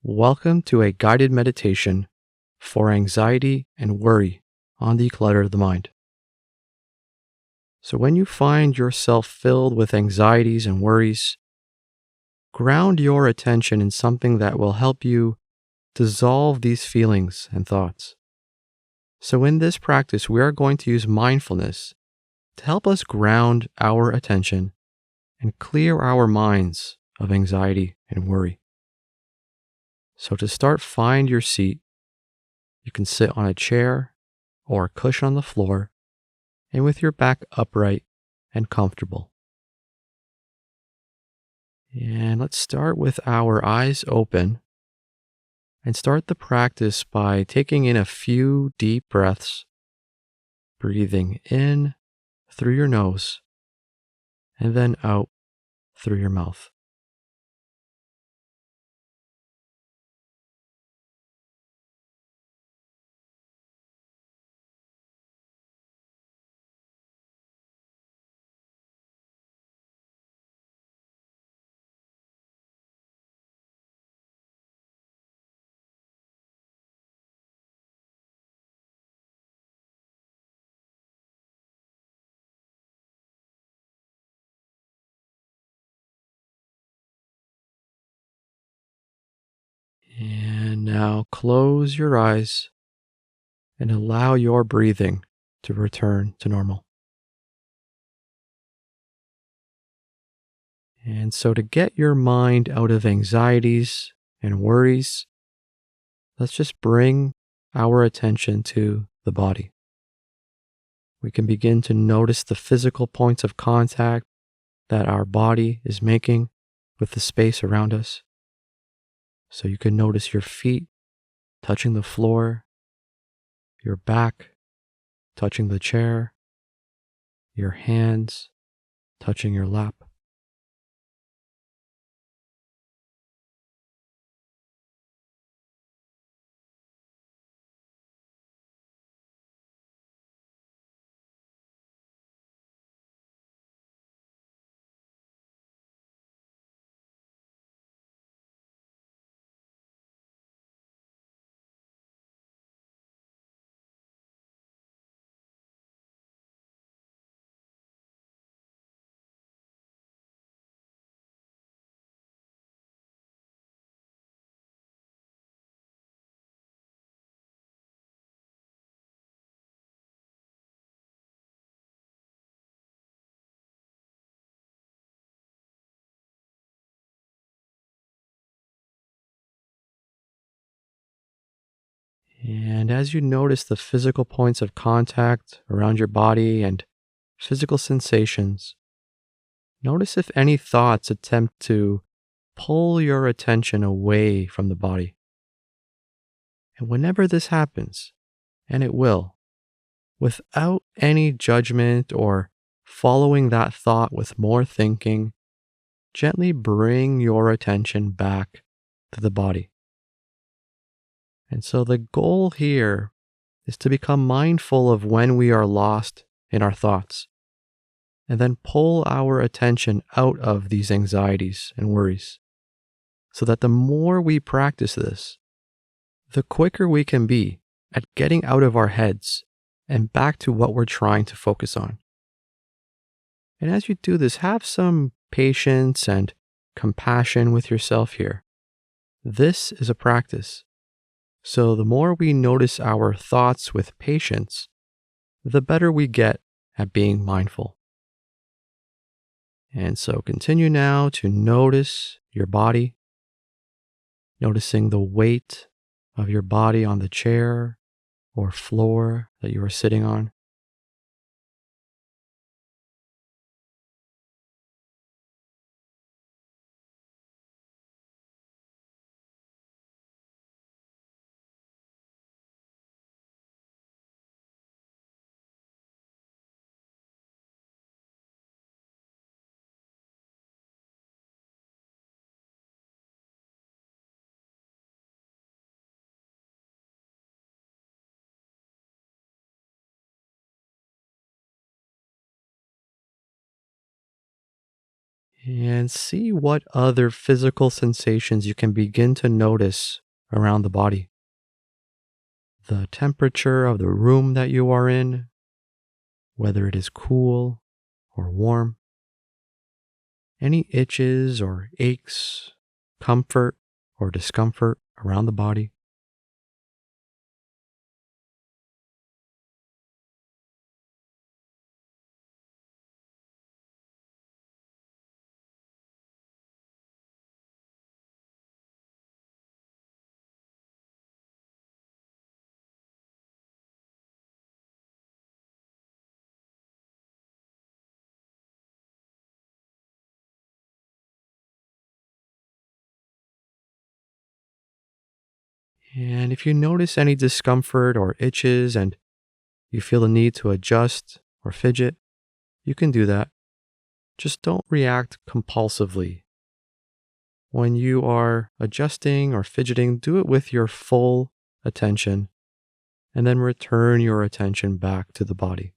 Welcome to a guided meditation for anxiety and worry on declutter the mind. So, when you find yourself filled with anxieties and worries, ground your attention in something that will help you dissolve these feelings and thoughts. So, in this practice, we are going to use mindfulness to help us ground our attention and clear our minds of anxiety and worry. So, to start, find your seat. You can sit on a chair or a cushion on the floor and with your back upright and comfortable. And let's start with our eyes open and start the practice by taking in a few deep breaths, breathing in through your nose and then out through your mouth. And now close your eyes and allow your breathing to return to normal. And so, to get your mind out of anxieties and worries, let's just bring our attention to the body. We can begin to notice the physical points of contact that our body is making with the space around us. So you can notice your feet touching the floor, your back touching the chair, your hands touching your lap. And as you notice the physical points of contact around your body and physical sensations, notice if any thoughts attempt to pull your attention away from the body. And whenever this happens, and it will, without any judgment or following that thought with more thinking, gently bring your attention back to the body. And so the goal here is to become mindful of when we are lost in our thoughts, and then pull our attention out of these anxieties and worries, so that the more we practice this, the quicker we can be at getting out of our heads and back to what we're trying to focus on. And as you do this, have some patience and compassion with yourself here. This is a practice. So the more we notice our thoughts with patience, the better we get at being mindful. And so continue now to notice your body, noticing the weight of your body on the chair or floor that you are sitting on. And see what other physical sensations you can begin to notice around the body. The temperature of the room that you are in, whether it is cool or warm, any itches or aches, comfort or discomfort around the body. And if you notice any discomfort or itches and you feel the need to adjust or fidget, you can do that. Just don't react compulsively. When you are adjusting or fidgeting, do it with your full attention and then return your attention back to the body.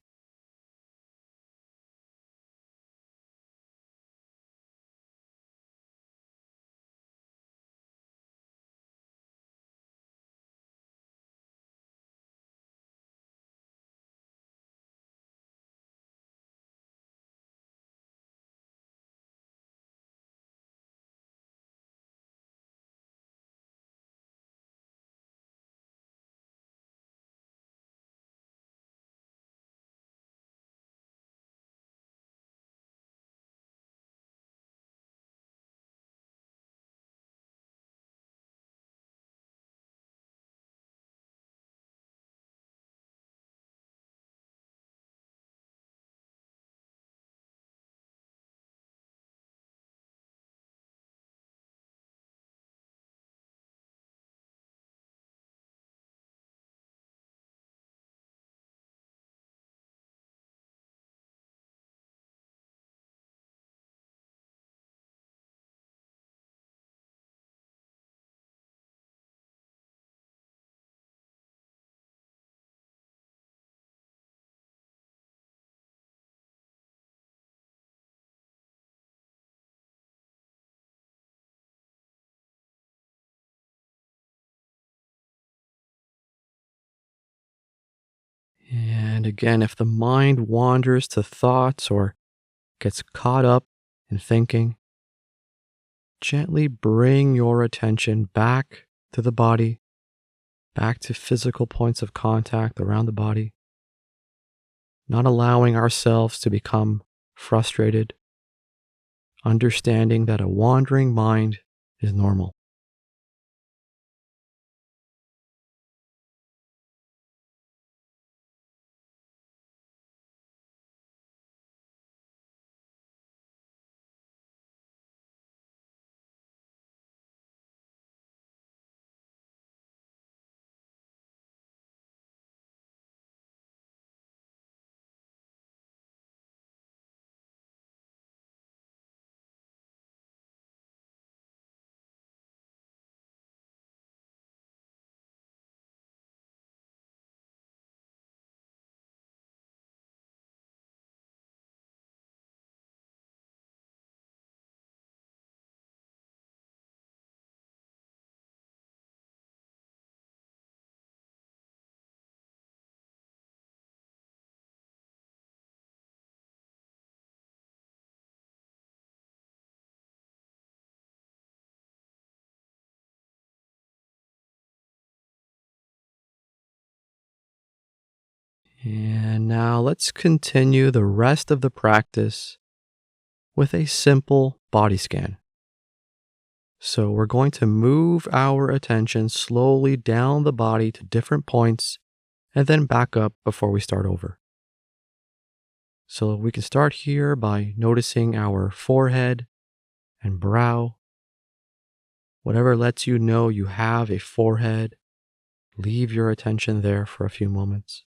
And again, if the mind wanders to thoughts or gets caught up in thinking, gently bring your attention back to the body, back to physical points of contact around the body, not allowing ourselves to become frustrated, understanding that a wandering mind is normal. And now let's continue the rest of the practice with a simple body scan. So we're going to move our attention slowly down the body to different points and then back up before we start over. So we can start here by noticing our forehead and brow. Whatever lets you know you have a forehead, leave your attention there for a few moments.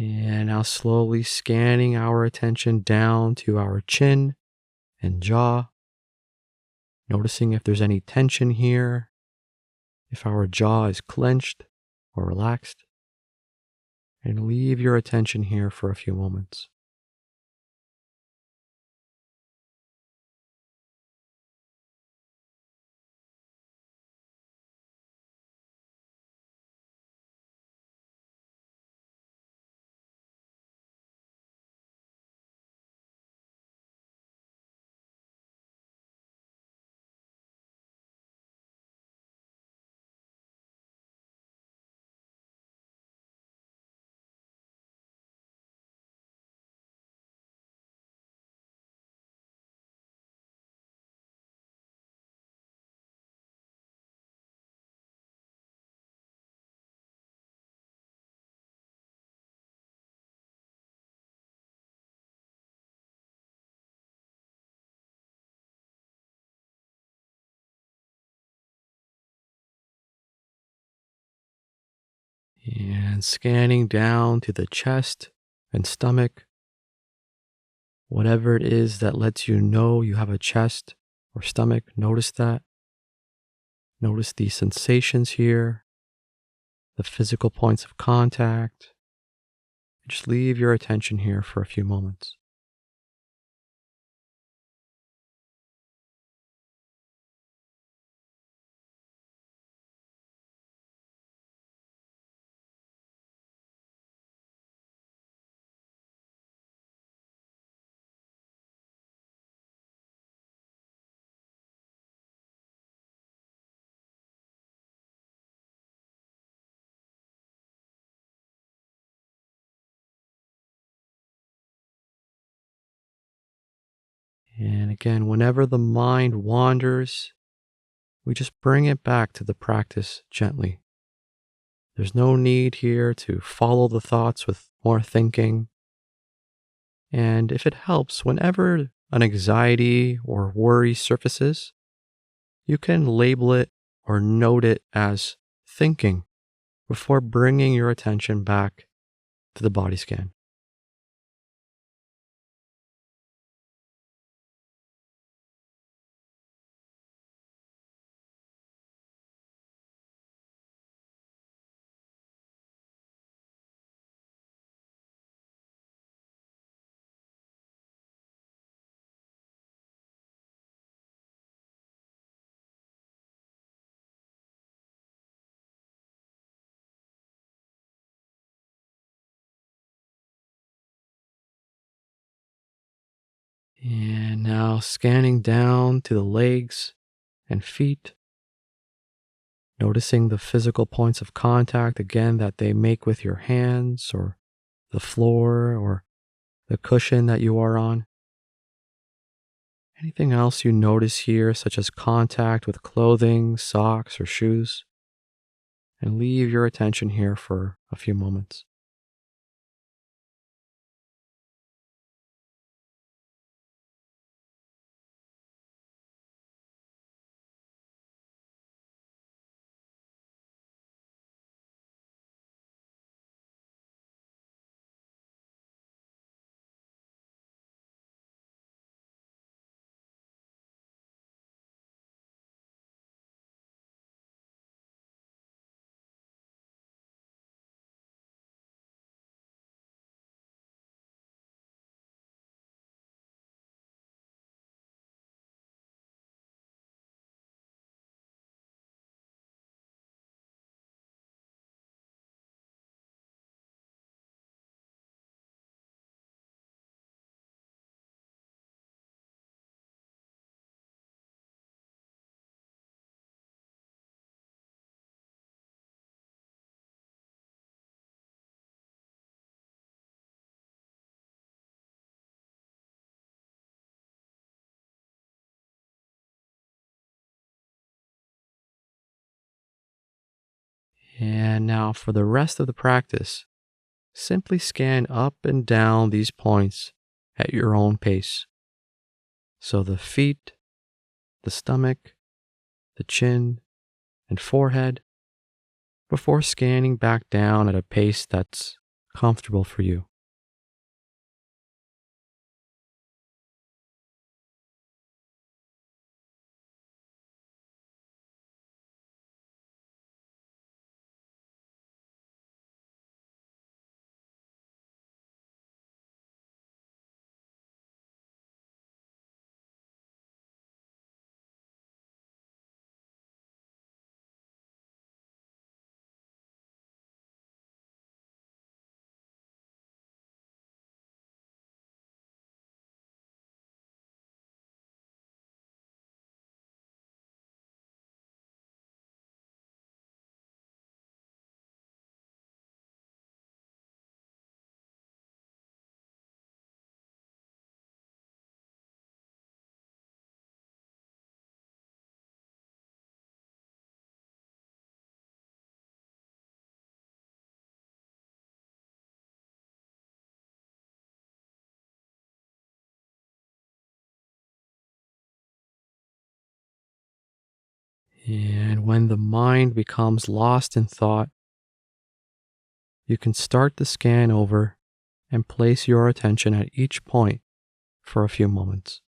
And now slowly scanning our attention down to our chin and jaw, noticing if there's any tension here, if our jaw is clenched or relaxed, and leave your attention here for a few moments. And scanning down to the chest and stomach, whatever it is that lets you know you have a chest or stomach, notice that. Notice the sensations here, the physical points of contact. Just leave your attention here for a few moments. And again, whenever the mind wanders, we just bring it back to the practice gently. There's no need here to follow the thoughts with more thinking. And if it helps, whenever an anxiety or worry surfaces, you can label it or note it as thinking before bringing your attention back to the body scan. And now scanning down to the legs and feet, noticing the physical points of contact again that they make with your hands or the floor or the cushion that you are on. Anything else you notice here, such as contact with clothing, socks, or shoes? And leave your attention here for a few moments. And now for the rest of the practice, simply scan up and down these points at your own pace. So the feet, the stomach, the chin, and forehead, before scanning back down at a pace that's comfortable for you. And when the mind becomes lost in thought, you can start the scan over and place your attention at each point for a few moments.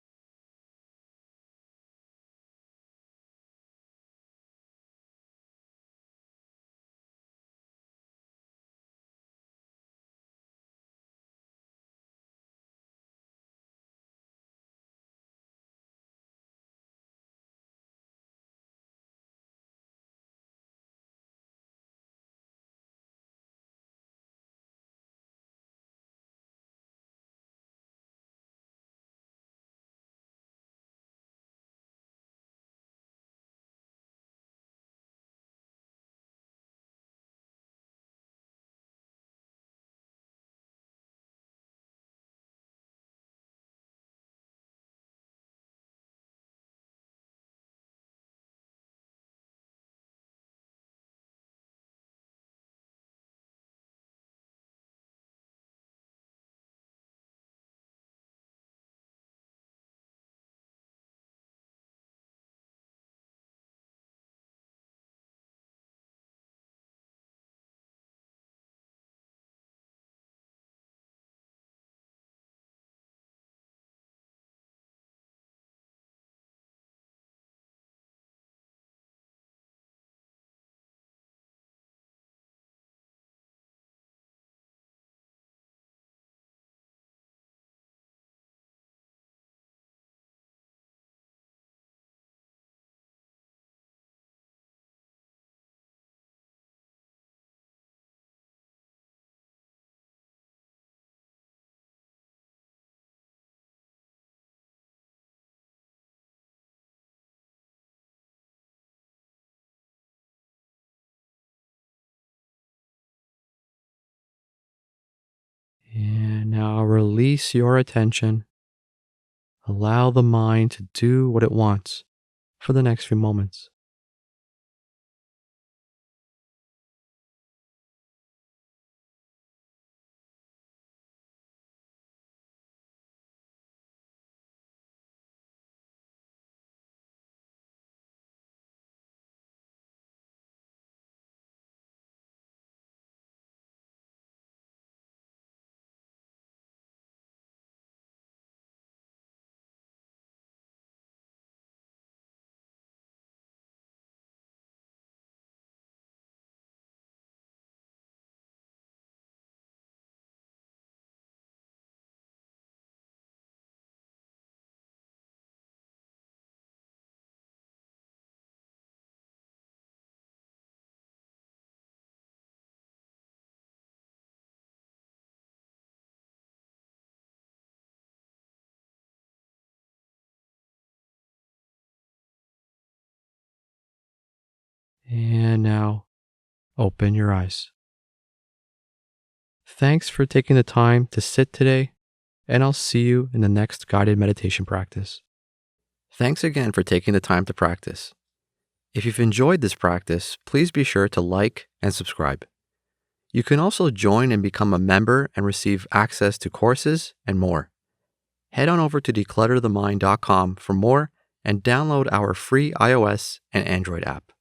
And now release your attention. Allow the mind to do what it wants for the next few moments. And now open your eyes. Thanks for taking the time to sit today, and I'll see you in the next guided meditation practice. Thanks again for taking the time to practice. If you've enjoyed this practice, please be sure to like and subscribe. You can also join and become a member and receive access to courses and more. Head on over to declutterthemind.com for more and download our free iOS and Android app.